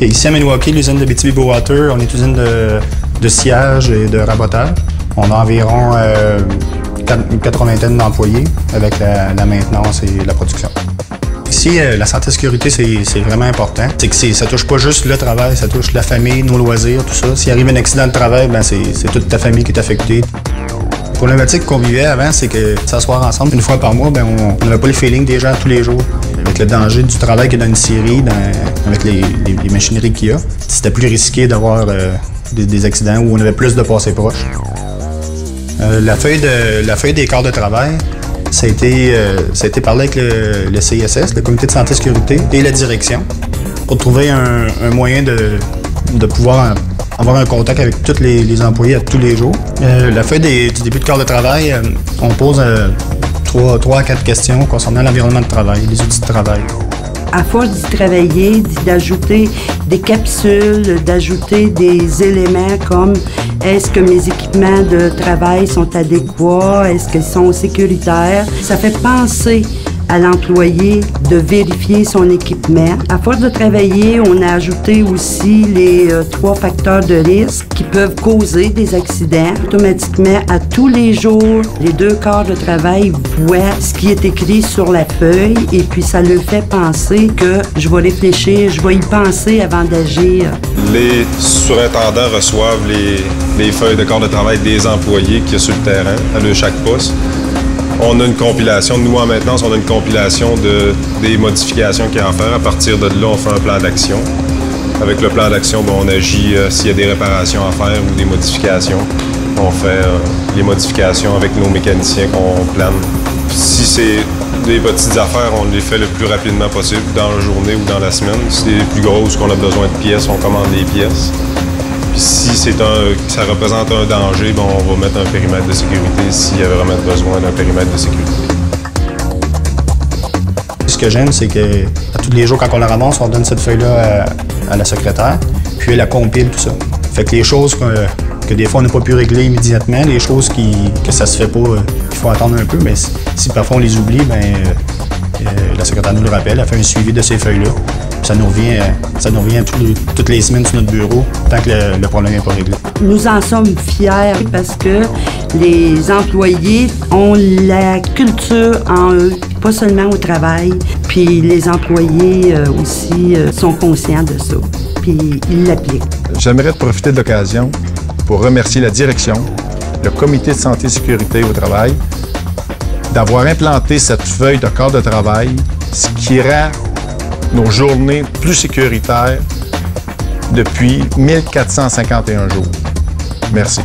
Okay, ici à Maniwaki, l'usine de Abitibi-Bowater, on est usine de sciage et de rabotage. On a environ une 80aine d'employés avec la maintenance et la production. Ici, la santé et sécurité, c'est vraiment important. C'est que ça touche pas juste le travail, ça touche la famille, nos loisirs, tout ça. S'il arrive un accident de travail, ben c'est toute ta famille qui est affectée. La problématique qu'on vivait avant, c'est que s'asseoir ensemble une fois par mois, ben on n'avait pas le feeling des gens tous les jours. Avec le danger du travail qu'il y a dans une scierie, avec les machineries qu'il y a, c'était plus risqué d'avoir des accidents où on avait plus de passés proches. La feuille des quarts de travail, ça a été parlé avec le CSS, le Comité de santé et sécurité, et la direction, pour trouver un moyen de pouvoir avoir un contact avec tous les employés à tous les jours. La feuille du début de quart de travail, on pose 3 à 4 questions concernant l'environnement de travail, les outils de travail. À force d'y travailler, d'ajouter des capsules, d'ajouter des éléments comme est-ce que mes équipements de travail sont adéquats, est-ce qu'ils sont sécuritaires, ça fait penser à l'employé de vérifier son équipement. À force de travailler, on a ajouté aussi les 3 facteurs de risque qui peuvent causer des accidents. Automatiquement, à tous les jours, les 2 quarts de travail voient ce qui est écrit sur la feuille et puis ça leur fait penser que je vais réfléchir, je vais y penser avant d'agir. Les surintendants reçoivent les feuilles de quart de travail des employés qui sont sur le terrain, à chaque poste. On a une compilation, nous en maintenance, on a une compilation des modifications qu'il y a à faire. À partir de là, on fait un plan d'action. Avec le plan d'action, on agit s'il y a des réparations à faire ou des modifications. On fait les modifications avec nos mécaniciens qu'on plane. Si c'est des petites affaires, on les fait le plus rapidement possible, dans la journée ou dans la semaine. Si c'est des plus grosses, qu'on a besoin de pièces, on commande des pièces. Puis si ça représente un danger, on va mettre un périmètre de sécurité s'il y a vraiment besoin d'un périmètre de sécurité. Ce que j'aime, c'est que tous les jours, quand on la ramasse, on donne cette feuille-là à la secrétaire, puis elle la compile, tout ça. Fait que les choses que des fois on n'a pas pu régler immédiatement, les choses que ça se fait pas, qu'il faut attendre un peu, mais si parfois on les oublie, la secrétaire nous le rappelle, elle fait un suivi de ces feuilles-là. Ça nous revient toutes les semaines sur notre bureau, tant que le problème n'est pas réglé. Nous en sommes fiers parce que les employés ont la culture en eux, pas seulement au travail, puis les employés aussi sont conscients de ça, puis ils l'appliquent. J'aimerais profiter de l'occasion pour remercier la direction, le Comité de santé et sécurité au travail, d'avoir implanté cette feuille de quart de travail, ce qui rend nos journées plus sécuritaires depuis 1451 jours. Merci.